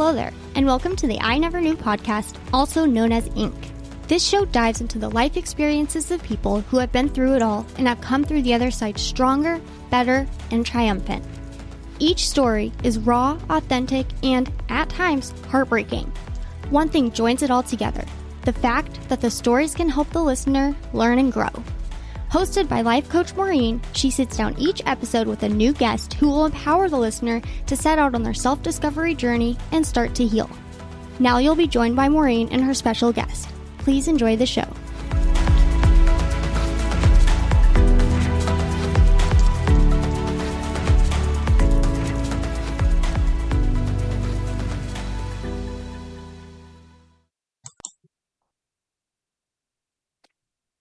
Hello there, and welcome to the I Never Knew podcast, also known as Inc. This show dives into the life experiences of people who have been through it all and have come through the other side stronger, better, and triumphant. Each story is raw, authentic, and, at times, heartbreaking. One thing joins it all together: the fact that the stories can help the listener learn and grow. Hosted by life coach Maureen, she sits down each episode with a new guest who will empower the listener to set out on their self-discovery journey and start to heal. Now you'll be joined by Maureen and her special guest. Please enjoy the show.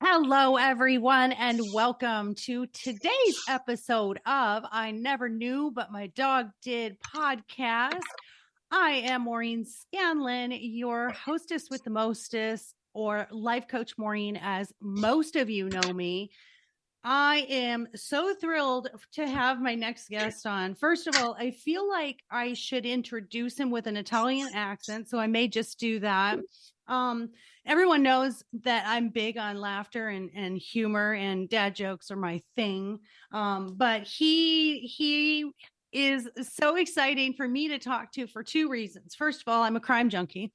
Hello, everyone, and welcome to today's episode of I Never Knew But My Dog Did podcast. I am Maureen Scanlon, your hostess with the mostest, or life coach Maureen, as most of you know me. I am so thrilled to have my next guest on. First of all, I feel like I should introduce him with an Italian accent, so I may just do that. Everyone knows that I'm big on laughter and humor, and dad jokes are my thing. But he is so exciting for me to talk to for two reasons. First of all, I'm a crime junkie.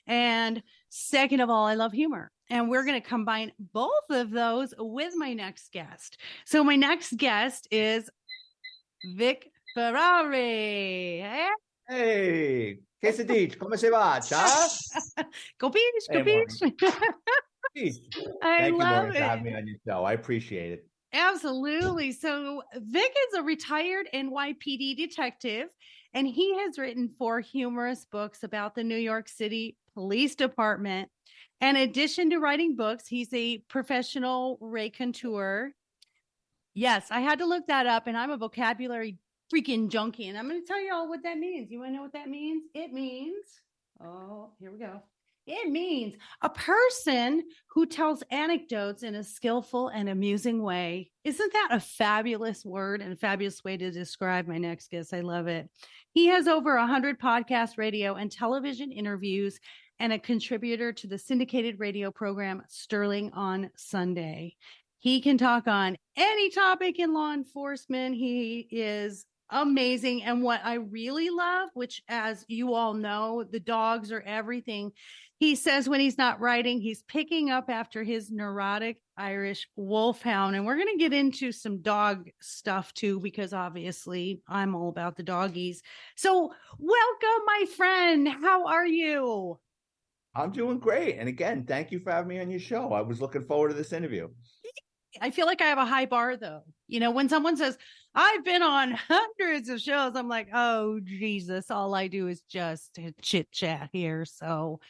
And second of all, I love humor. And we're going to combine both of those with my next guest. So my next guest is Vic Ferrari. Hey, che si dice? Come si va? Ciao? Capisci? I Thank you, love Maureen, for having me on your show. I appreciate it. Absolutely. So Vic is a retired NYPD detective, and he has written 4 humorous books about the New York City Police Department. In addition to writing books, he's a professional raconteur. Yes, I had to look that up, and I'm a vocabulary freaking junkie, and I'm going to tell you all what that means. You want to know what that means? It means, here we go. It means a person who tells anecdotes in a skillful and amusing way. Isn't that a fabulous word and a fabulous way to describe my next guest? I love it. He has over 100 podcast, radio, and television interviews, and a contributor to the syndicated radio program Sterling on Sunday. He can talk on any topic in law enforcement. He is amazing. And what I really love, which, as you all know, the dogs are everything. He says when he's not writing, he's picking up after his neurotic Irish wolfhound. And we're going to get into some dog stuff too, because obviously I'm all about the doggies. So welcome, my friend. How are you? I'm doing great. And again, thank you for having me on your show. I was looking forward to this interview. I feel like I have a high bar, though. You know, when someone says, I've been on hundreds of shows, I'm like, oh, Jesus, all I do is just chit chat here. So,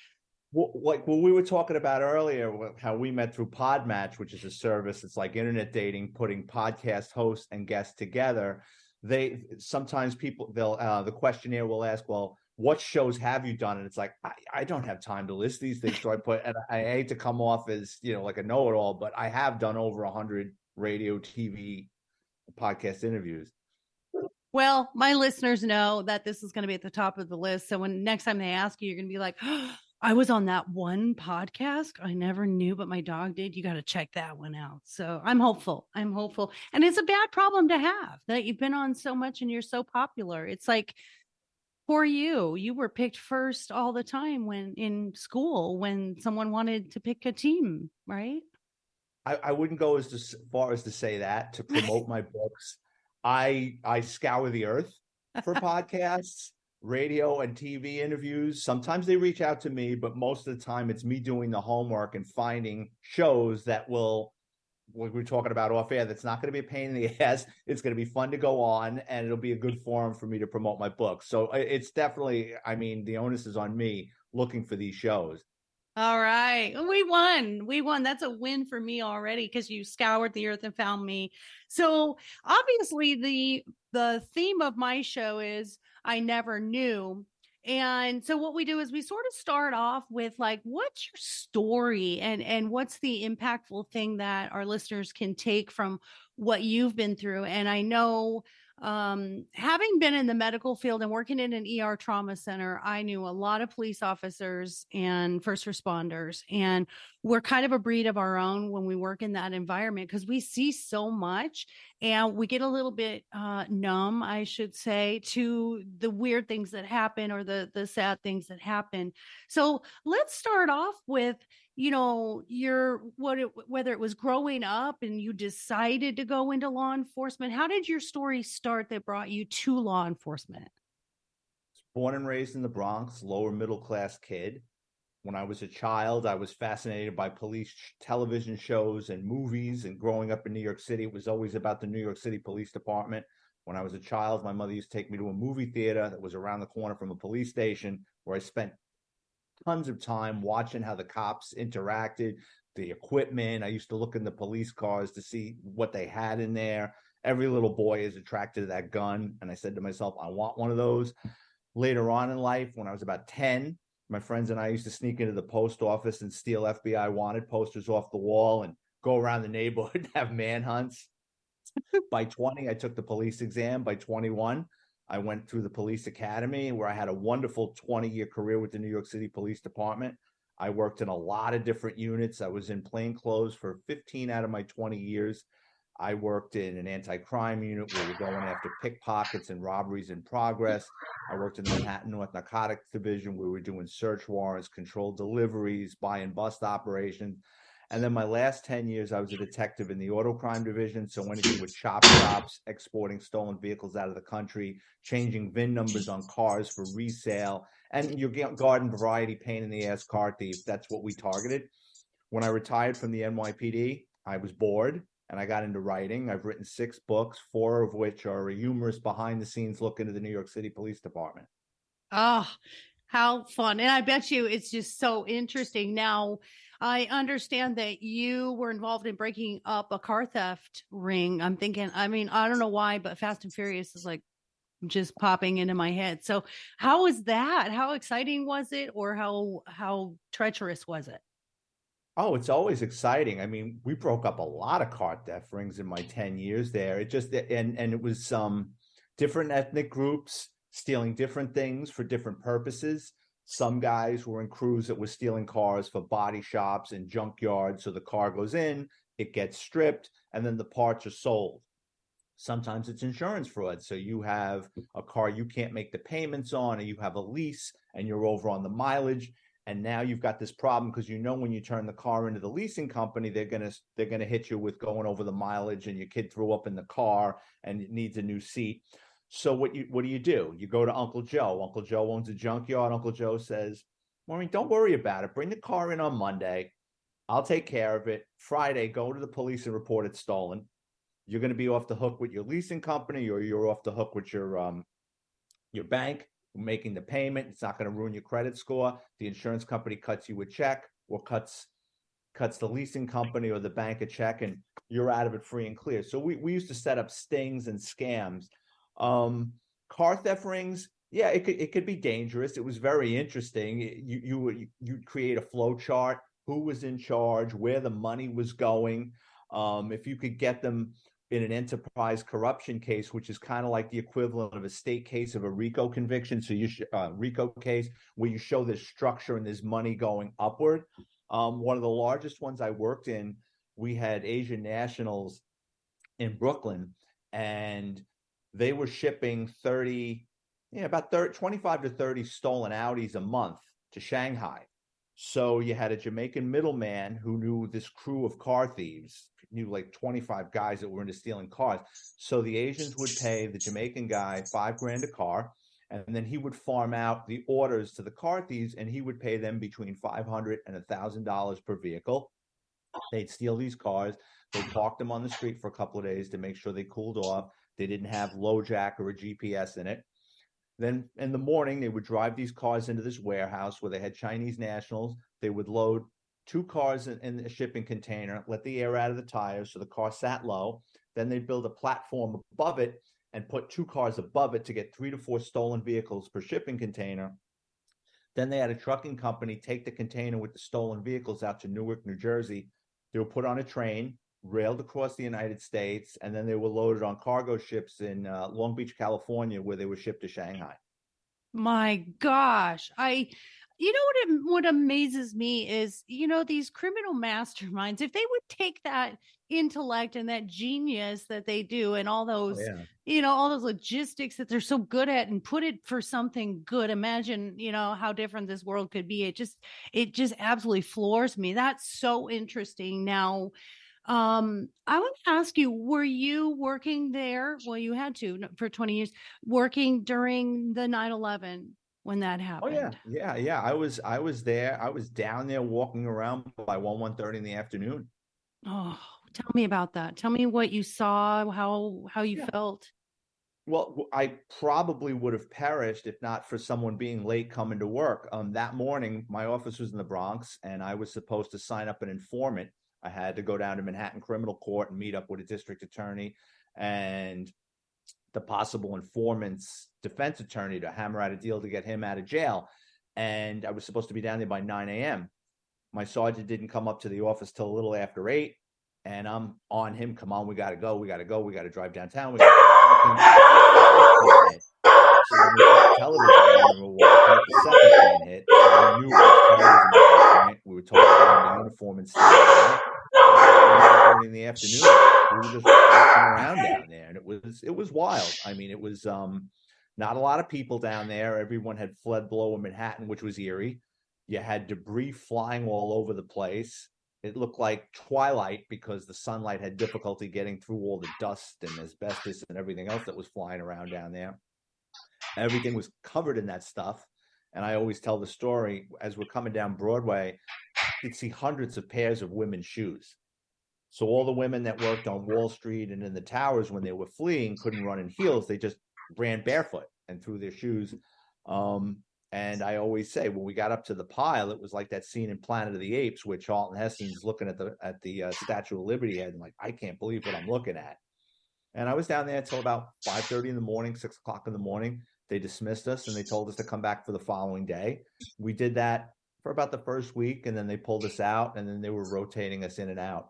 Like what we were talking about earlier, how we met through Podmatch, which is a service. It's like internet dating, putting podcast hosts and guests together. Sometimes the questionnaire will ask, well, what shows have you done? And it's like, I don't have time to list these things. So and I hate to come off as, like a know-it-all, but I have done over 100 radio, TV, podcast interviews. Well, my listeners know that this is going to be at the top of the list. So when next time they ask you, you're going to be like, oh, I was on that one podcast I never knew, but my dog did. You got to check that one out. So I'm hopeful. And it's a bad problem to have that you've been on so much and you're so popular. It's like, for you were picked first all the time when in school, when someone wanted to pick a team, right? I wouldn't go as far as to say that, to promote my books. I scour the earth for podcasts, radio, and TV interviews. Sometimes they reach out to me, but most of the time it's me doing the homework and finding shows that will, what we're talking about off air, that's not going to be a pain in the ass. It's going to be fun to go on, and it'll be a good forum for me to promote my book. So it's definitely, the onus is on me looking for these shows. All right. We won. That's a win for me already, because you scoured the earth and found me. So obviously the theme of my show is I Never Knew. And so what we do is we sort of start off with like, what's your story and what's the impactful thing that our listeners can take from what you've been through? And I know Having been in the medical field and working in an ER trauma center, I knew a lot of police officers and first responders, and we're kind of a breed of our own when we work in that environment because we see so much and we get a little bit numb, I should say, to the weird things that happen or the sad things that happen. So let's start off with, whether it was growing up and you decided to go into law enforcement. How did your story start that brought you to law enforcement? Born and raised in the Bronx, lower middle class kid. When I was a child, I was fascinated by police television shows and movies. And growing up in New York City, it was always about the New York City Police Department. When I was a child, my mother used to take me to a movie theater that was around the corner from a police station, where I spent tons of time watching how the cops interacted, the equipment. I used to look in the police cars to see what they had in there. Every little boy is attracted to that gun. And I said to myself, I want one of those. Later on in life, when I was about 10, my friends and I used to sneak into the post office and steal FBI wanted posters off the wall and go around the neighborhood and have manhunts. By 20, I took the police exam. By 21, I went through the police academy, where I had a wonderful 20-year career with the New York City Police Department. I worked in a lot of different units. I was in plainclothes for 15 out of my 20 years. I worked in an anti-crime unit where you're going after pickpockets and robberies in progress. I worked in the Manhattan North Narcotics Division, where we were doing search warrants, controlled deliveries, buy and bust operations. And then my last 10 years, I was a detective in the auto crime division. So anything with chop shops, exporting stolen vehicles out of the country, changing VIN numbers on cars for resale, and your garden variety pain in the ass car thief. That's what we targeted. When I retired from the NYPD, I was bored and I got into writing. I've written 6 books, 4 of which are a humorous behind the scenes look into the New York City Police Department. Oh, how fun. And I bet you it's just so interesting. Now, I understand that you were involved in breaking up a car theft ring. I'm thinking, I don't know why, but Fast and Furious is like just popping into my head. So how was that? How exciting was it? Or how treacherous was it? Oh, it's always exciting. I mean, we broke up a lot of car theft rings in my 10 years there. It just, and it was different ethnic groups stealing different things for different purposes. Some guys were in crews that were stealing cars for body shops and junkyards. So the car goes in, it gets stripped, and then the parts are sold. Sometimes it's insurance fraud. So you have a car you can't make the payments on, or you have a lease and you're over on the mileage. And now you've got this problem because when you turn the car into the leasing company, they're gonna hit you with going over the mileage, and your kid threw up in the car and it needs a new seat. So what do? You go to Uncle Joe. Uncle Joe owns a junkyard. Uncle Joe says, Maureen, don't worry about it. Bring the car in on Monday. I'll take care of it. Friday, go to the police and report it stolen. You're going to be off the hook with your leasing company, or you're off the hook with your bank making the payment. It's not going to ruin your credit score. The insurance company cuts you a check, or cuts the leasing company or the bank a check, and you're out of it free and clear. So we used to set up stings and scams. Car theft rings, yeah, it could be dangerous. It was very interesting. You'd create a flow chart, who was in charge, where the money was going. If you could get them in an enterprise corruption case, which is kind of like the equivalent of a state case of a RICO conviction. So RICO case where you show there's structure and there's money going upward. One of the largest ones I worked in, we had Asian nationals in Brooklyn, and they were shipping 25 to 30 stolen Audis a month to Shanghai. So you had a Jamaican middleman who knew this crew of car thieves, knew like 25 guys that were into stealing cars. So the Asians would pay the Jamaican guy $5,000 a car, and then he would farm out the orders to the car thieves, and he would pay them between $500 and $1,000 per vehicle. They'd steal these cars. They'd park them on the street for a couple of days to make sure they cooled off. They didn't have low jack or a GPS in it. Then in the morning, they would drive these cars into this warehouse where they had Chinese nationals. They would load 2 cars in a shipping container, let the air out of the tires so the car sat low. Then they'd build a platform above it and put 2 cars above it to get 3 to 4 stolen vehicles per shipping container. Then they had a trucking company take the container with the stolen vehicles out to Newark, New Jersey. They were put on a train. railed across the United States, and then they were loaded on cargo ships in Long Beach, California, where they were shipped to Shanghai. My gosh. You know what amazes me is, these criminal masterminds, if they would take that intellect and that genius that they do and all those, all those logistics that they're so good at and put it for something good. Imagine, how different this world could be. It just absolutely floors me. That's so interesting. Now, I want to ask you, were you working there? Well, you had to for 20 years, working during the 9/11 when that happened. Oh yeah. I was there. I was down there walking around by 1:30 in the afternoon. Oh, tell me about that. Tell me what you saw, how you felt. Well, I probably would have perished if not for someone being late coming to work. That morning, my office was in the Bronx, and I was supposed to sign up an informant. I had to go down to Manhattan Criminal Court and meet up with a district attorney and the possible informant's defense attorney to hammer out a deal to get him out of jail. And I was supposed to be down there by 9 a.m. My sergeant didn't come up to the office till a little after 8. And I'm on him. Come on, we got to go. We got to go. We got to drive downtown. We got to so then we put the television on and we're watching it. The second plane hit. So we knew it was terrorism at that point. We were told to get in the uniform and stay there. And in the afternoon, we were just walking around down there, and it was wild. I mean, it was not a lot of people down there. Everyone had fled below Manhattan, which was eerie. You had debris flying all over the place. It looked like twilight because the sunlight had difficulty getting through all the dust and asbestos and everything else that was flying around down there. Everything was covered in that stuff. And I always tell the story, as we're coming down Broadway, you'd see hundreds of pairs of women's shoes. So all the women that worked on Wall Street and in the towers when they were fleeing couldn't run in heels. They just ran barefoot and threw their shoes. And I always say, when we got up to the pile, it was like that scene in Planet of the Apes where Charlton Heston's looking at the Statue of Liberty head and like, I can't believe what I'm looking at. And I was down there until about 5:30 in the morning, 6 o'clock in the morning. They dismissed us and they told us to come back for the following day. We did that for about the first week, and then they pulled us out, and then they were rotating us in and out.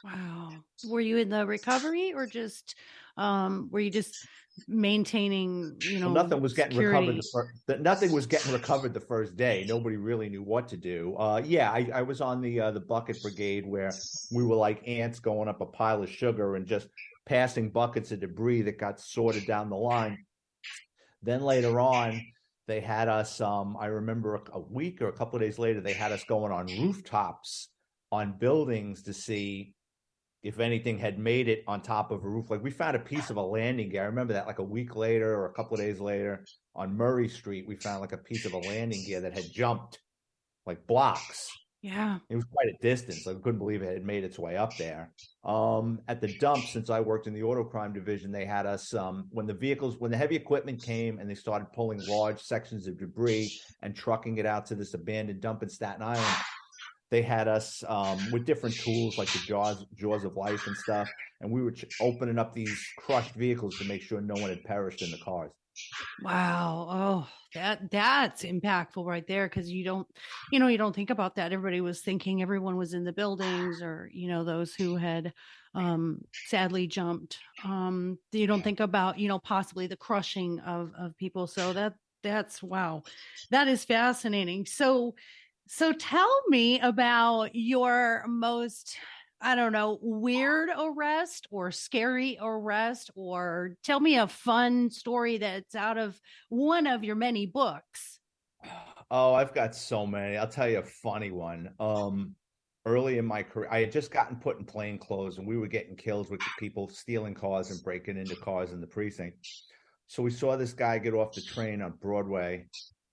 Wow. Were you in the recovery, or just were you just maintaining, nothing was getting security? recovered. Nothing was getting recovered the first day. Nobody really knew what to do. I was on the bucket brigade, where we were like ants going up a pile of sugar and just passing buckets of debris that got sorted down the line. Then later on, they had us, I remember a week or a couple of days later, they had us going on rooftops on buildings to see if anything had made it on top of a roof. Like we found a piece of a landing gear. I remember that, like a week later or a couple of days later on Murray Street, we found like a piece of a landing gear that had jumped like blocks. Yeah. It was quite a distance. I couldn't believe it had made its way up there. At the dump, since I worked in the auto crime division, they had us, when the heavy equipment came and they started pulling large sections of debris and trucking it out to this abandoned dump in Staten Island, they had us with different tools like the jaws of life and stuff. And we were opening up these crushed vehicles to make sure no one had perished in the cars. Wow. Oh, that's impactful right there. Cause you don't think about that. Everybody was thinking everyone was in the buildings, or, those who had, sadly jumped. You don't think about, possibly the crushing of people. So that's, wow, that is fascinating. So tell me about your most, I don't know, weird arrest or scary arrest, or tell me a fun story that's out of one of your many books. Oh, I've got so many. I'll tell you a funny one. Early in my career, I had just gotten put in plain clothes, and we were getting killed with people stealing cars and breaking into cars in the precinct. So we saw this guy get off the train on Broadway,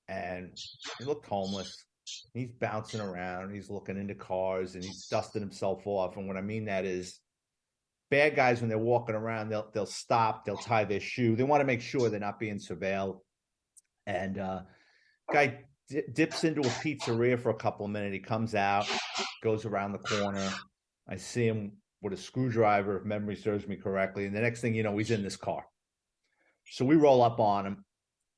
and he looked homeless. He's bouncing around, he's looking into cars, and he's dusting himself off. And what I mean that is, bad guys, when they're walking around, they'll stop, they'll tie their shoe. They want to make sure they're not being surveilled. And guy dips into a pizzeria for a couple of minutes. He comes out, goes around the corner. I see him with a screwdriver, if memory serves me correctly. And the next thing you know, he's in this car. So we roll up on him.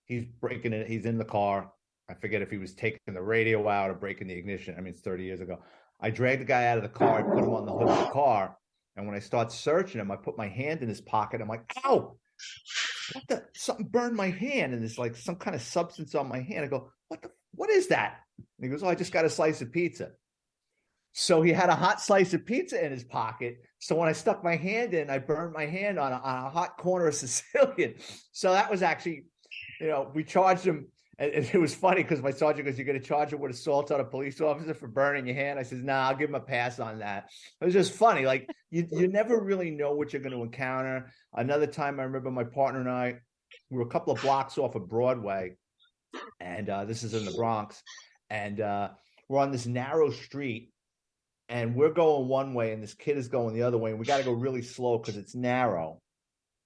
He's breaking it. He's in the car. I forget if he was taking the radio out or breaking the ignition. I mean, it's 30 years ago. I dragged the guy out of the car. I put him on the hood of the car. And when I start searching him, I put my hand in his pocket. I'm like, ow, something burned my hand. And there's like some kind of substance on my hand. I go, what is that? And he goes, oh, I just got a slice of pizza. So he had a hot slice of pizza in his pocket. So when I stuck my hand in, I burned my hand on a hot corner of Sicilian. So that was actually, we charged him. And it was funny because my sergeant goes, you're going to charge him with assault on a police officer for burning your hand? I says, nah, I'll give him a pass on that. It was just funny. Like you never really know what you're going to encounter. Another time I remember my partner and I, we were a couple of blocks off of Broadway. And this is in the Bronx. And we're on this narrow street. And we're going one way and this kid is going the other way. And we got to go really slow because it's narrow.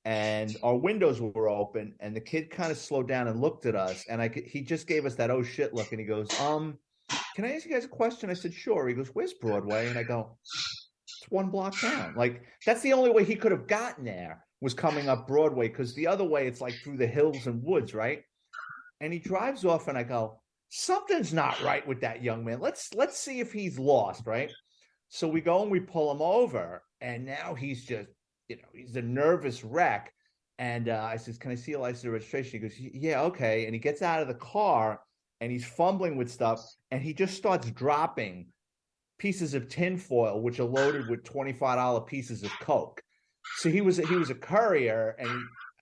And our windows were open. And the kid kind of slowed down and looked at us. And he just gave us that oh shit look. And he goes, can I ask you guys a question? I said, sure. He goes, where's Broadway? And I go, it's one block down. Like, that's the only way he could have gotten there, was coming up Broadway. Because the other way, it's like through the hills and woods, right? And he drives off and I go, something's not right with that young man. Let's see if he's lost, right? So we go and we pull him over, and now he's just, he's a nervous wreck. And I says, can I see a license and registration? He goes, yeah, okay. And he gets out of the car and he's fumbling with stuff, and he just starts dropping pieces of tinfoil, which are loaded with $25 pieces of Coke. So he was a courier, and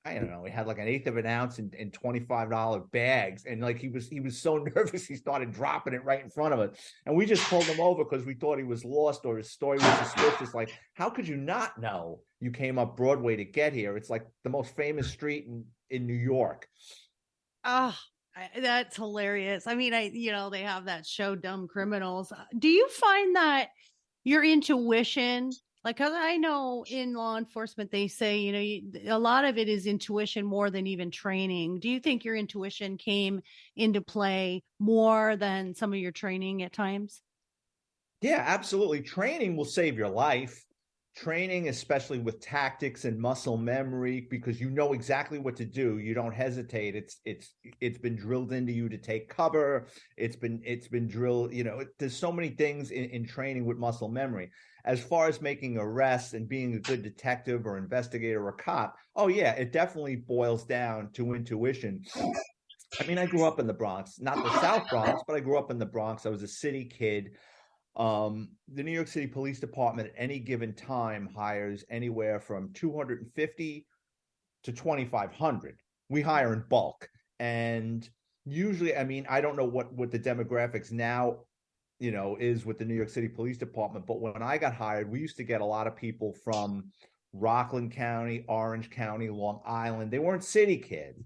I don't know, he had like an eighth of an ounce in $25 bags. And like he was so nervous, he started dropping it right in front of us. And we just pulled him over because we thought he was lost or his story was suspicious. Like, how could you not know you came up Broadway to get here? It's like the most famous street in New York. Oh, that's hilarious. I mean, they have that show, Dumb Criminals. Do you find that your intuition, like, cause I know in law enforcement, they say, a lot of it is intuition more than even training. Do you think your intuition came into play more than some of your training at times? Yeah, absolutely. Training will save your life. Training, especially with tactics and muscle memory, because you know exactly what to do. You don't hesitate. It's been drilled into you to take cover. It's been drilled. There's so many things in training with muscle memory. As far as making arrests and being a good detective or investigator or cop, oh yeah, it definitely boils down to intuition. I mean, I grew up in the Bronx, not the South Bronx, but I grew up in the Bronx. I was a city kid. The New York City Police Department at any given time hires anywhere from 250 to 2,500. We hire in bulk. And usually, I mean, I don't know what the demographics now, is with the New York City Police Department. But when I got hired, we used to get a lot of people from Rockland County, Orange County, Long Island. They weren't city kids.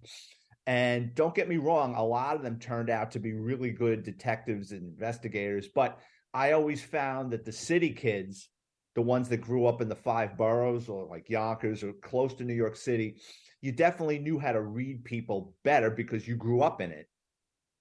And don't get me wrong, a lot of them turned out to be really good detectives and investigators. But I always found that the city kids, the ones that grew up in the 5 boroughs or like Yonkers or close to New York City, you definitely knew how to read people better because you grew up in it.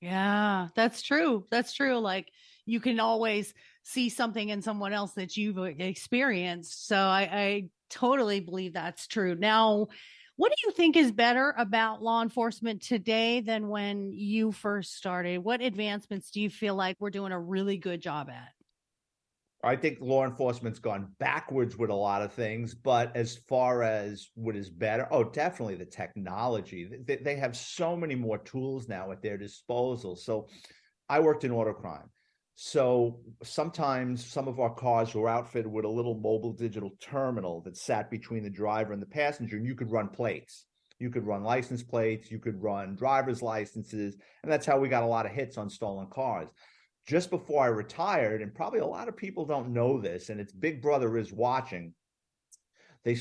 Yeah, that's true. That's true. Like, you can always see something in someone else that you've experienced. So I totally believe that's true. Now, what do you think is better about law enforcement today than when you first started? What advancements do you feel like we're doing a really good job at? I think law enforcement's gone backwards with a lot of things, but as far as what is better, oh, definitely the technology. They have so many more tools now at their disposal. So I worked in auto crime. So sometimes some of our cars were outfitted with a little mobile digital terminal that sat between the driver and the passenger, and you could run plates. You could run license plates, you could run driver's licenses, and that's how we got a lot of hits on stolen cars. Just before I retired, and probably a lot of people don't know this, and it's Big Brother is watching, they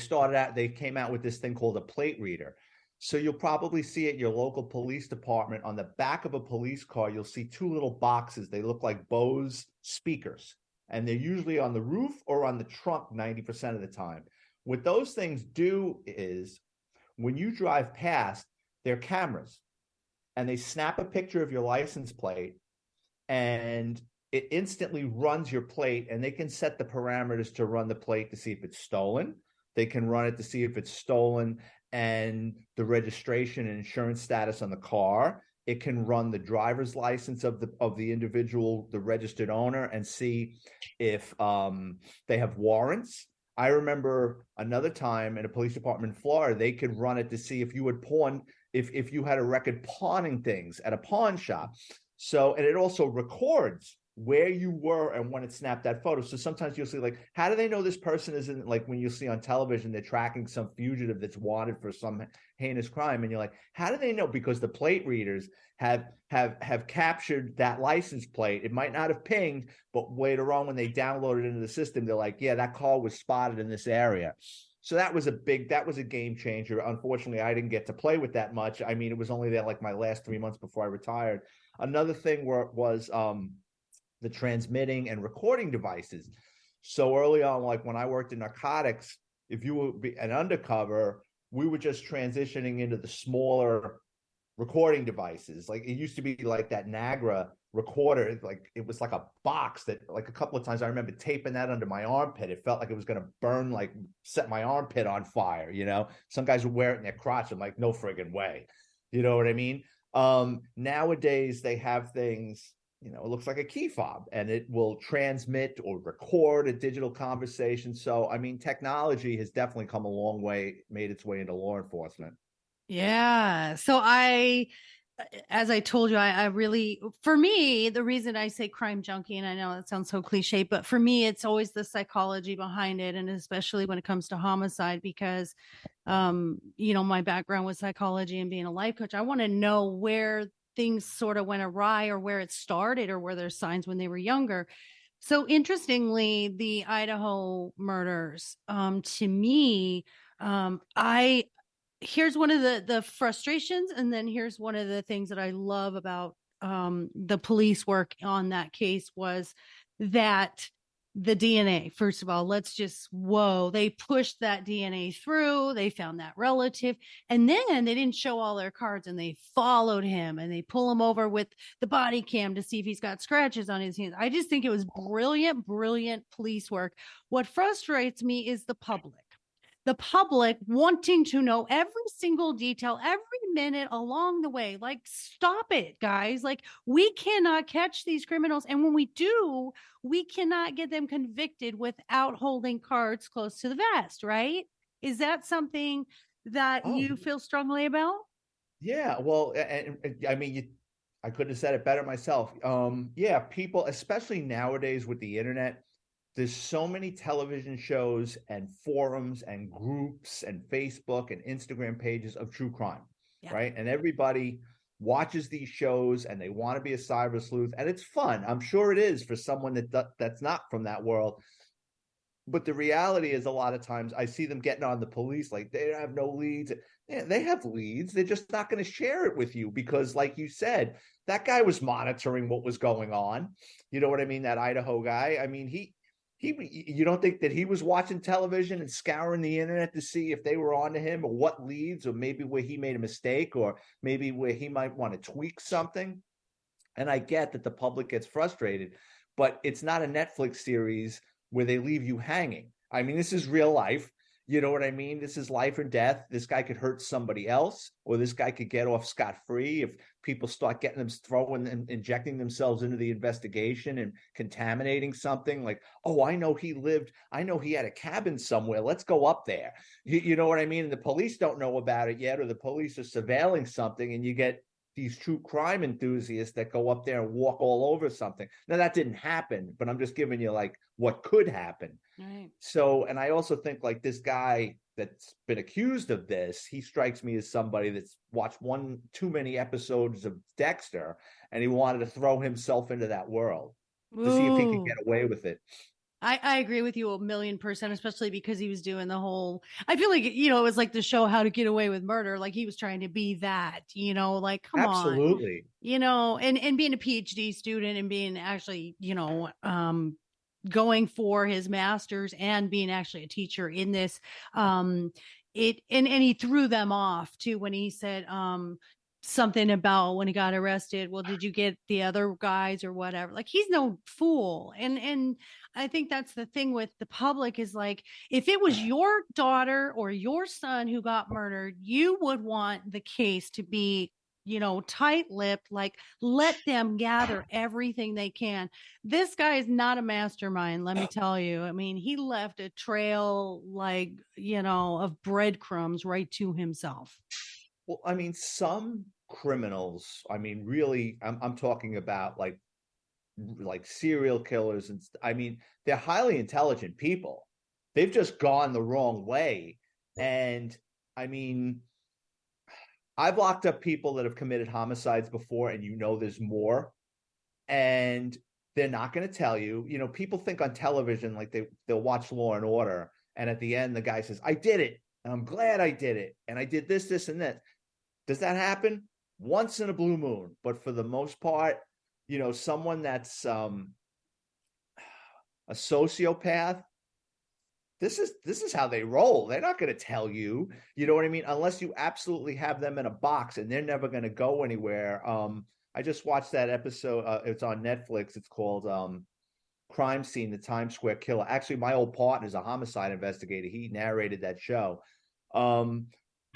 came out with this thing called a plate reader. So you'll probably see at your local police department, on the back of a police car, you'll see 2 little boxes. They look like Bose speakers, and they're usually on the roof or on the trunk 90% of the time. What those things do is, when you drive past, they're cameras, and they snap a picture of your license plate, and it instantly runs your plate, and they can set the parameters to run the plate to see if it's stolen. They can run it to see if it's stolen and the registration and insurance status on the car. It can run the driver's license of the individual, the registered owner, and see if they have warrants. I remember another time in a police department in Florida, they could run it to see if you had pawned, if you had a record pawning things at a pawn shop. So, and it also records where you were and when it snapped that photo. So sometimes you'll see, like, how do they know this person isn't, like when you see on television, they're tracking some fugitive that's wanted for some heinous crime. And you're like, how do they know? Because the plate readers have captured that license plate. It might not have pinged, but later on when they download it into the system, they're like, yeah, that car was spotted in this area. So that was a game changer. Unfortunately, I didn't get to play with that much. I mean, it was only there like my last 3 months before I retired. Another thing was the transmitting and recording devices. So early on, like when I worked in narcotics, if you would be an undercover, we were just transitioning into the smaller recording devices. Like it used to be like that Nagra recorder, like it was like a box that, like a couple of times I remember taping that under my armpit. It felt like it was going to burn, like set my armpit on fire. Some guys would wear it in their crotch. I'm like, no friggin' way. You know what I mean? Nowadays they have things, it looks like a key fob and it will transmit or record a digital conversation. So, I mean, technology has definitely come a long way, made its way into law enforcement. Yeah. So as I told you, I really, for me, the reason I say crime junkie, and I know it sounds so cliche, but for me, it's always the psychology behind it. And especially when it comes to homicide, because, my background was psychology and being a life coach. I want to know where things sort of went awry or where it started or where there's signs when they were younger. So interestingly, the Idaho murders, to me, here's one of the frustrations, and then here's one of the things that I love about the police work on that case was that the DNA, first of all, they pushed that DNA through, they found that relative, and then they didn't show all their cards and they followed him and they pull him over with the body cam to see if he's got scratches on his hands. I just think it was brilliant police work. What frustrates me is the public wanting to know every single detail, every minute along the way. Like, stop it, guys. Like, we cannot catch these criminals. And when we do, we cannot get them convicted without holding cards close to the vest, right? Is that something that you feel strongly about? Yeah, well, and I mean, I couldn't have said it better myself. Yeah, people, especially nowadays with the internet, there's so many television shows and forums and groups and Facebook and Instagram pages of true crime, right? And everybody watches these shows and they want to be a cyber sleuth, and it's fun. I'm sure it is for someone that's not from that world. But the reality is, a lot of times I see them getting on the police like they have no leads. Yeah, they have leads. They're just not going to share it with you because, like you said, that guy was monitoring what was going on. You know what I mean? That Idaho guy. I mean, you don't think that he was watching television and scouring the internet to see if they were onto him or what leads, or maybe where he made a mistake, or maybe where he might want to tweak something? And I get that the public gets frustrated, but it's not a Netflix series where they leave you hanging. I mean, this is real life. You know what I mean? This is life or death. This guy could hurt somebody else, or this guy could get off scot-free if people start getting them throwing and injecting themselves into the investigation and contaminating something. Like, oh, I know he had a cabin somewhere. Let's go up there. You know what I mean? And the police don't know about it yet, or the police are surveilling something, and you get these true crime enthusiasts that go up there and walk all over something. Now, that didn't happen, but I'm just giving you like what could happen. Right. So, and I also think like this guy that's been accused of this, he strikes me as somebody that's watched one too many episodes of Dexter, and he wanted to throw himself into that world to see if he could get away with it. I agree with you 1,000,000%, especially because he was doing the whole, I feel like, it was like the show How to Get Away with Murder. Like he was trying to be that, like, come Absolutely. on, and being a PhD student and being actually, going for his master's and being actually a teacher in this, and he threw them off too when he said, something about when he got arrested. Well, did you get the other guys or whatever? Like, he's no fool. And I think that's the thing with the public is like, if it was your daughter or your son who got murdered, you would want the case to be tight-lipped, like let them gather everything they can. This guy is not a mastermind, let me tell you. I mean, he left a trail of breadcrumbs right to himself. Well, I mean, some criminals, I mean, really, I'm talking about like serial killers, and I mean, they're highly intelligent people. They've just gone the wrong way. And I mean, I've locked up people that have committed homicides before, and there's more, and they're not going to tell you. People think on television, like they'll watch Law and Order, and at the end the guy says, I did it, and I'm glad I did it, and I did this and this. Does that happen? Once in a blue moon. But for the most part, someone that's a sociopath, this is how they roll. They're not going to tell you, you know what I mean? Unless you absolutely have them in a box, and they're never going to go anywhere. I just watched that episode. It's on Netflix. It's called Crime Scene, the Times Square Killer. Actually, my old partner is a homicide investigator. He narrated that show.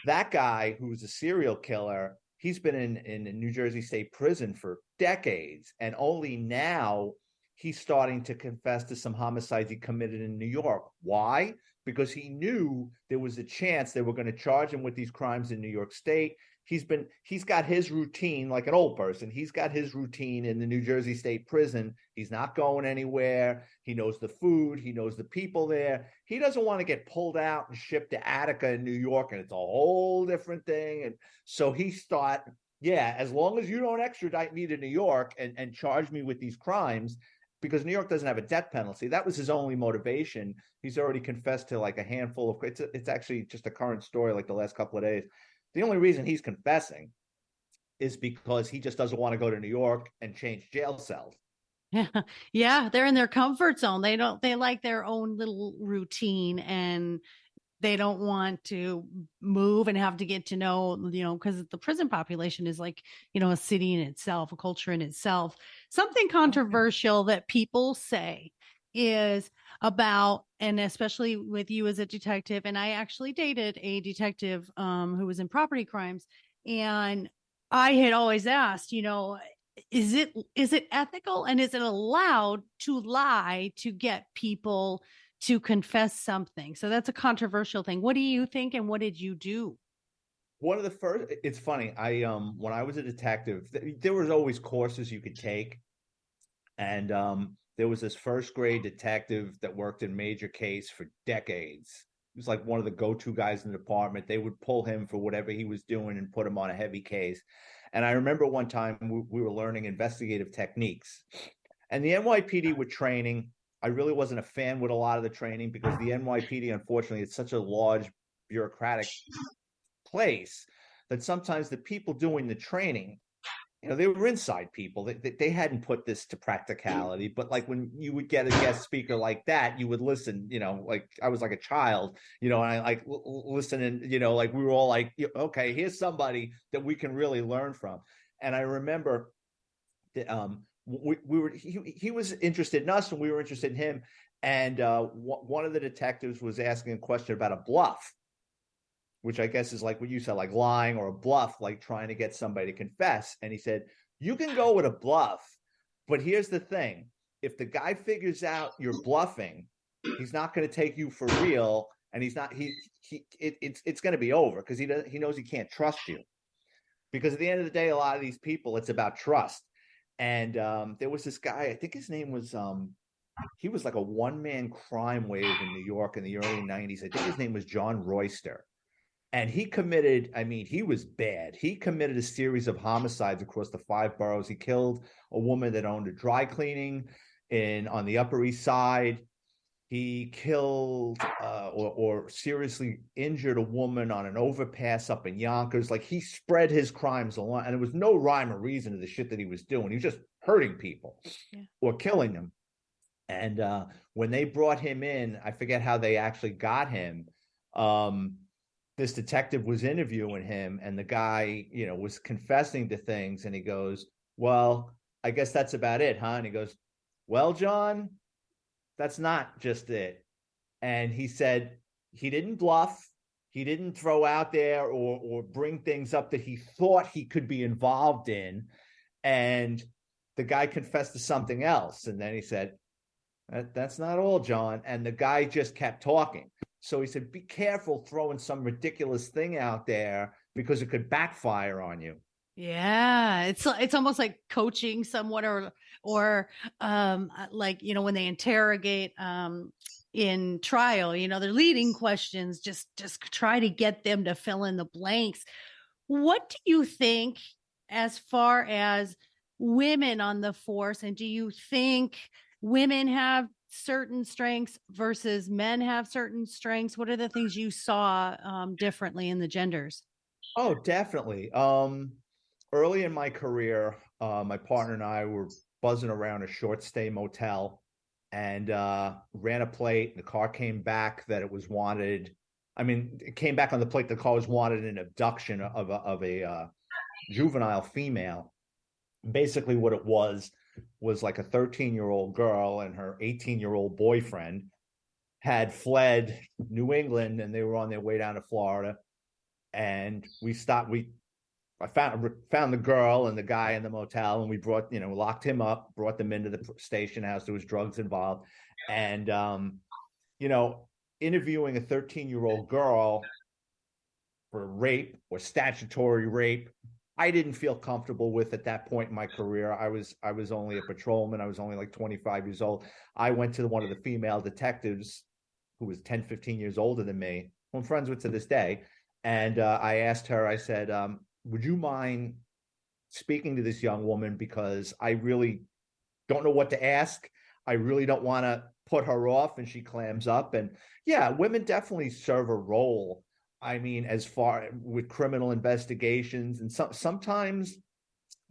That guy who's a serial killer, he's been in New Jersey State Prison for decades, and only now he's starting to confess to some homicides he committed in New York. Why? Because he knew there was a chance they were going to charge him with these crimes in New York State. He's got his routine like an old person. He's got his routine in the New Jersey State Prison. He's not going anywhere. He knows the food. He knows the people there. He doesn't want to get pulled out and shipped to Attica in New York, and it's a whole different thing. And so he thought, yeah, as long as you don't extradite me to New York and charge me with these crimes, because New York doesn't have a death penalty. That was his only motivation. He's already confessed to like a handful of, it's actually just a current story like the last couple of days. The only reason he's confessing is because he just doesn't want to go to New York and change jail cells. Yeah, they're in their comfort zone. They like their own little routine, and they don't want to move and have to get to know, because the prison population is like, a city in itself, a culture in itself. Something controversial that people say is about, and especially with you as a detective, and I actually dated a detective who was in property crimes, and I had always asked, is it ethical, and is it allowed to lie to get people to confess something? So that's a controversial thing. What do you think, and what did you do? One of the first, it's funny, I when I was a detective, there was always courses you could take, and there was this first grade detective that worked in major case for decades. He was like one of the go-to guys in the department. They would pull him for whatever he was doing and put him on a heavy case. And I remember one time we were learning investigative techniques, and the NYPD were training. I really wasn't a fan with a lot of the training, because the NYPD, unfortunately, it's such a large bureaucratic place that sometimes the people doing the training, they were inside people. They hadn't put this to practicality. But like when you would get a guest speaker like that, you would listen, like I was like a child, and I like listen, and, like we were all like, okay, here's somebody that we can really learn from. And I remember that he was interested in us, and we were interested in him. And one of the detectives was asking a question about a bluff, which I guess is like what you said, like lying, or a bluff, like trying to get somebody to confess. And he said, you can go with a bluff, but here's the thing. If the guy figures out you're bluffing, he's not going to take you for real. And it's going to be over, because he knows he can't trust you. Because at the end of the day, a lot of these people, it's about trust. And there was this guy, I think his name was, he was like a one-man crime wave in New York in the early 90s. I think his name was John Royster. And he committed, he was bad. He committed a series of homicides across the 5 boroughs. He killed a woman that owned a dry cleaning on the Upper East Side. He killed or seriously injured a woman on an overpass up in Yonkers. Like, he spread his crimes along, and there was no rhyme or reason to the shit that he was doing. He was just hurting people or killing them. And when they brought him in, I forget how they actually got him. This detective was interviewing him, and the guy, was confessing to things, and he goes, well, I guess that's about it, huh? And he goes, well, John, that's not just it. And he said he didn't bluff. He didn't throw out there or bring things up that he thought he could be involved in. And the guy confessed to something else. And then he said, that's not all, John. And the guy just kept talking. So he said, be careful throwing some ridiculous thing out there because it could backfire on you. Yeah, it's almost like coaching someone or like, you know, when they interrogate in trial, you know, they're leading questions, just try to get them to fill in the blanks. What do you think as far as women on the force, and do you think women have certain strengths versus men have certain strengths? What are the things you saw differently in the genders? Oh, definitely. Early in my career, my partner and I were buzzing around a short stay motel and ran a plate. The car came back that it was wanted. I mean, it came back on the plate. The car was wanted an abduction of a juvenile female. Basically, what it was like a 13-year-old girl and her 18-year-old boyfriend had fled New England, and they were on their way down to Florida. And I found the girl and the guy in the motel, and we locked him up, brought them into the station house. There was drugs involved. And, interviewing a 13-year-old girl for rape or statutory rape, I didn't feel comfortable with at that point in my career. I was only a patrolman. I was only like 25 years old. I went to one of the female detectives who was 10, 15 years older than me, who I'm friends with to this day. And I asked her, I said, would you mind speaking to this young woman, because I really don't know what to ask. I really don't want to put her off. And she clams up. And yeah, women definitely serve a role. I mean, as far with criminal investigations, and sometimes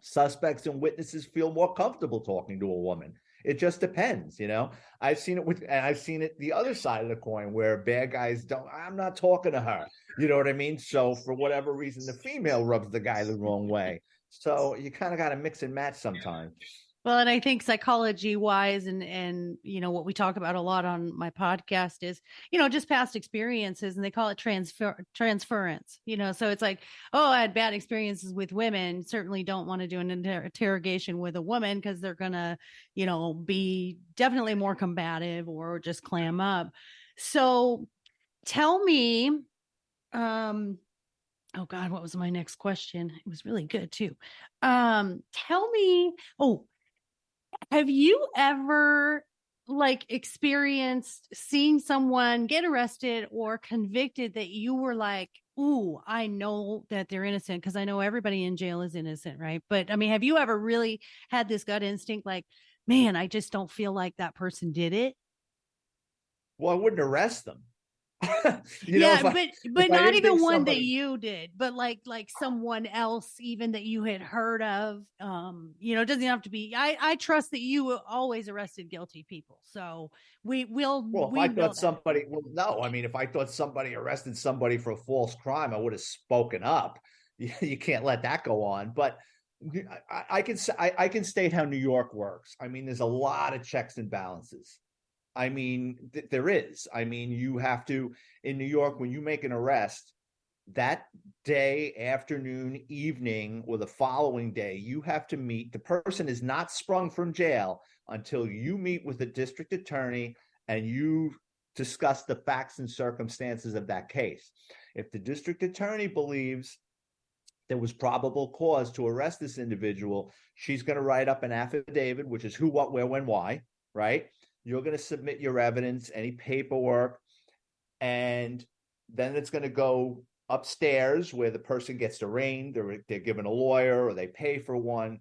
suspects and witnesses feel more comfortable talking to a woman. It just depends, you know. I've seen it the other side of the coin where bad guys I'm not talking to her. You know what I mean? So for whatever reason, the female rubs the guy the wrong way. So you kind of got to mix and match sometimes. Well, and I think psychology wise and, you know, what we talk about a lot on my podcast is, you know, just past experiences, and they call it transference, you know, so it's like, oh, I had bad experiences with women. Certainly don't want to do an interrogation with a woman because they're going to, you know, be definitely more combative or just clam up. So tell me, oh God, what was my next question? It was really good too. Tell me, have you ever experienced seeing someone get arrested or convicted that you were like, ooh, I know that they're innocent? Because I know everybody in jail is innocent, right? But I mean, have you ever really had this gut instinct like, man, I just don't feel like that person did it? Well, I wouldn't arrest them. But not even one that you did, but like someone else even that you had heard of. You know, it doesn't have to be. I trust that you always arrested guilty people, so if I thought somebody, no, I mean, if I thought somebody arrested somebody for a false crime, I would have spoken up. You can't let that go on. But I can state how New York works. I mean, there's a lot of checks and balances. I mean, there is. I mean, you have to, in New York, when you make an arrest, that day, afternoon, evening, or the following day, you have to meet. The person is not sprung from jail until you meet with the district attorney and you discuss the facts and circumstances of that case. If the district attorney believes there was probable cause to arrest this individual, she's going to write up an affidavit, which is who, what, where, when, why, right? You're going to submit your evidence, any paperwork, and then it's going to go upstairs where the person gets arraigned, or they're given a lawyer, or they pay for one,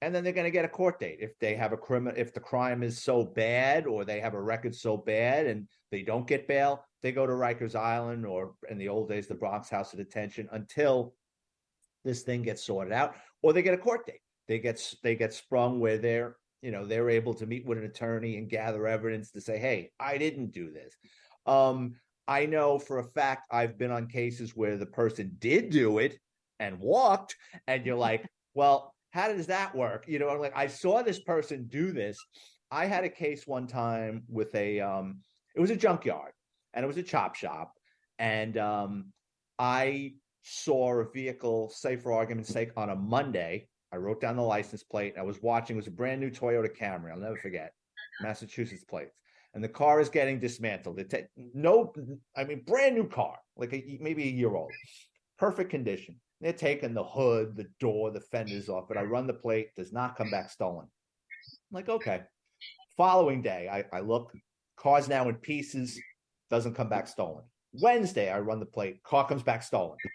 and then they're going to get a court date. If they have if the crime is so bad, or they have a record so bad and they don't get bail, they go to Rikers Island, or in the old days, the Bronx House of Detention, until this thing gets sorted out, or they get a court date. They get sprung where they're able to meet with an attorney and gather evidence to say, hey, I didn't do this. I know for a fact I've been on cases where the person did do it and walked, and you're like, well, how does that work? You know, I'm like, I saw this person do this. I had a case one time with it was a junkyard and it was a chop shop. And I saw a vehicle, say for argument's sake, on a Monday. I wrote down the license plate. I was watching, it was a brand new Toyota Camry. I'll never forget. Massachusetts plates. And the car is getting dismantled. Brand new car, like maybe a year old. Perfect condition. They're taking the hood, the door, the fenders off, but I run the plate, does not come back stolen. I'm like, okay. Following day, I look, car's now in pieces, doesn't come back stolen. Wednesday, I run the plate, car comes back stolen. I